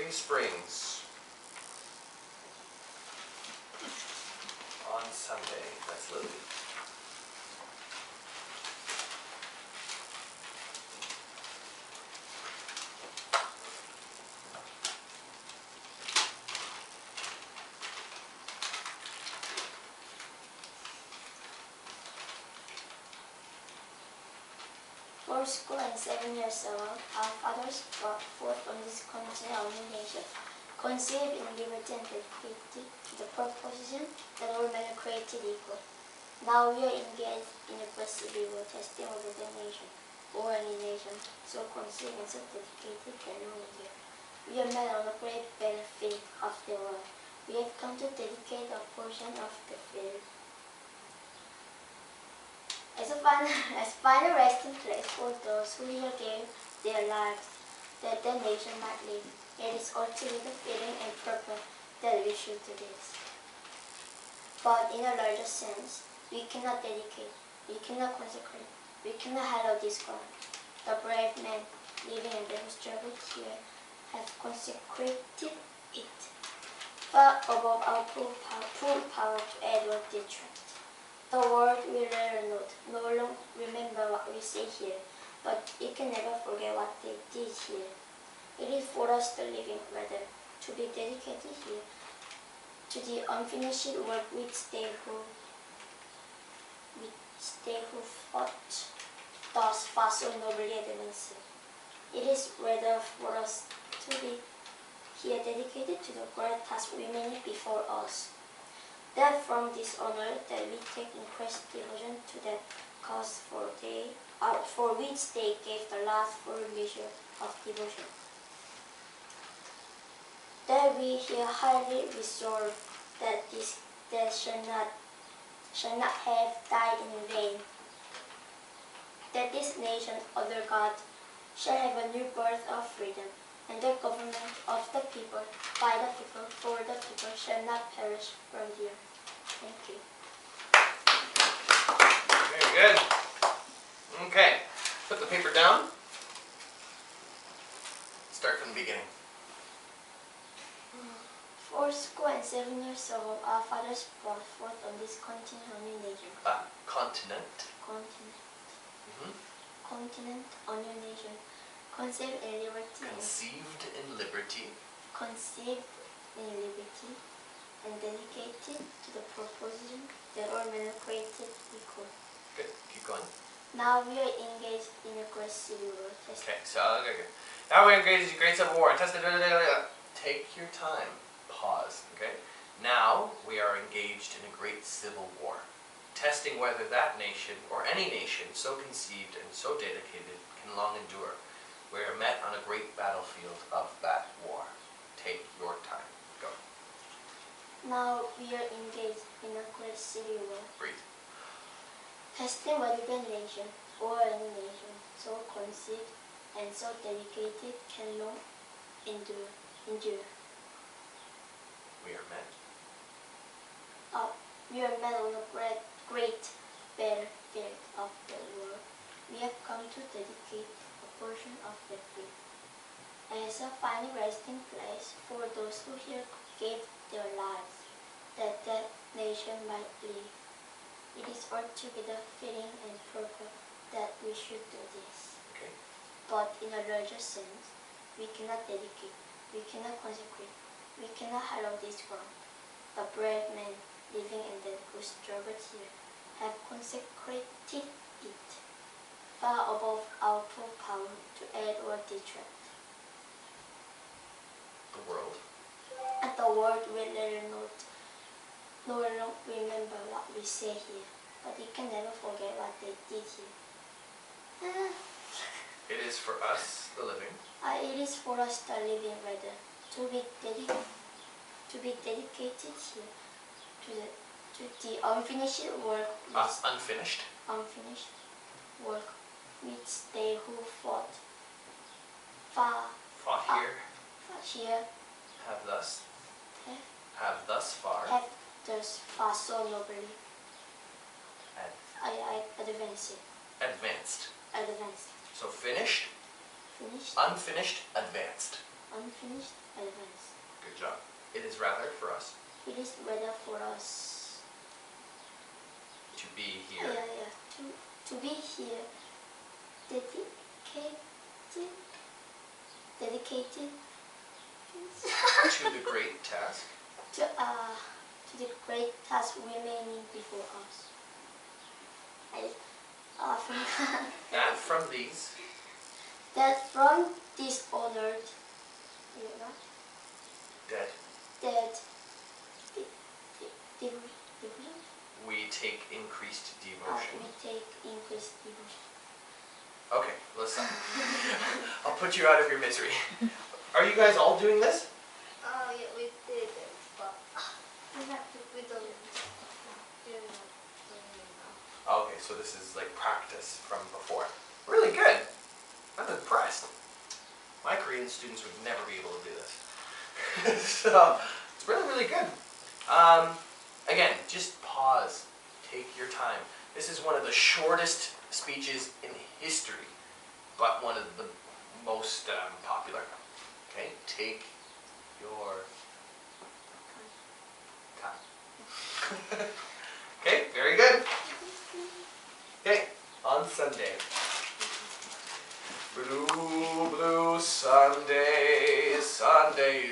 Getty Springs on Sunday. That's Lily. For school and 7 years old, our fathers fought on this country our nation, conceived in liberty and dedicated to the proposition that all men are created equal. Now we are engaged in a perseverable testing of the nation, or any nation, so conceived and so dedicated can only endure. We are men on a great battlefield of the world. We have come to dedicate a portion of the field as a final resting place for those who here gave their lives, that the nation might live. It is altogether fitting and proper that we should do this. But in a larger sense, we cannot dedicate, we cannot consecrate, we cannot hallow this ground. The brave men living and who struggled here have consecrated it, far above our full power to add or detract. The world will no longer remember what we say here, but it can never forget what they did here. It is for us the living, rather, to be dedicated here to the unfinished work which they who fought thus far so nobly advanced. It is rather for us to be here dedicated to the great task remaining before us. That from this honor that we take increased devotion to that cause for which they gave the last full measure of devotion. That we here highly resolve that this death shall not have died in vain. That this nation under God shall have a new birth of freedom, and the government of the people, by the people, for the people shall not perish from the earth. Thank you. Very good. Okay, put the paper down. Start from the beginning. For school and 7 years old, our fathers brought forth on this continent a new nation. Continent. Continent. Mm-hmm. Continent, a new nation. Conceived in liberty. Conceived in liberty. Conceived in liberty. And dedicated to the proposition that all men are created equal. Good. Keep going. Now we are engaged in a great civil war. Okay, so okay. Now we're engaged in a great civil war. Take your time. Pause. Okay. Now we are engaged in a great civil war, testing whether that nation or any nation so conceived and so dedicated can long endure. We are met on a great battlefield of that war. Take your time. Go. Now we are engaged in a great civil war. Breathe. Testing whether the nation or any nation so conceived and so dedicated can long endure. We are met. We are met on a great battlefield of the world. We have come to dedicate a portion of the field as a final resting place for those who here gave their lives, that that nation might live. It is altogether fitting and proper that we should do this. Okay. But in a larger sense, we cannot dedicate, we cannot consecrate, we cannot hallow this ground. The brave men living and dead who struggled here have consecrated it, far above our full power to add or detract. The world. And the world will no longer remember what we say here, but it can never forget what they did here. It is for us, the living. It is for us, the living, rather, to be dedicated here to the unfinished work. Unfinished. Unfinished work which they who fought here have thus far so nobly advanced. So finished, unfinished, advanced. unfinished advance. Good job. It is rather for us It is rather for us. to be here. Yeah. To be here. Dedicated. To the great task. To the great task remaining before us. I often That from these. that from this honored, Dead. that devotion, We take increased devotion. we take increased devotion. Okay, listen. I'll put you out of your misery. Are you guys all doing this? Oh, yeah, we did it, but we don't. We're not doing it now. Okay, so this is like practice from before. Really good. I'm impressed. My Korean students would never be able to do this. So, it's really, really good. Again, just pause. Take your time. This is one of the shortest speeches in history, but one of the most popular. Okay, take your time. Okay, very good. Okay, on Sunday. Blue, blue Sunday, Sunday.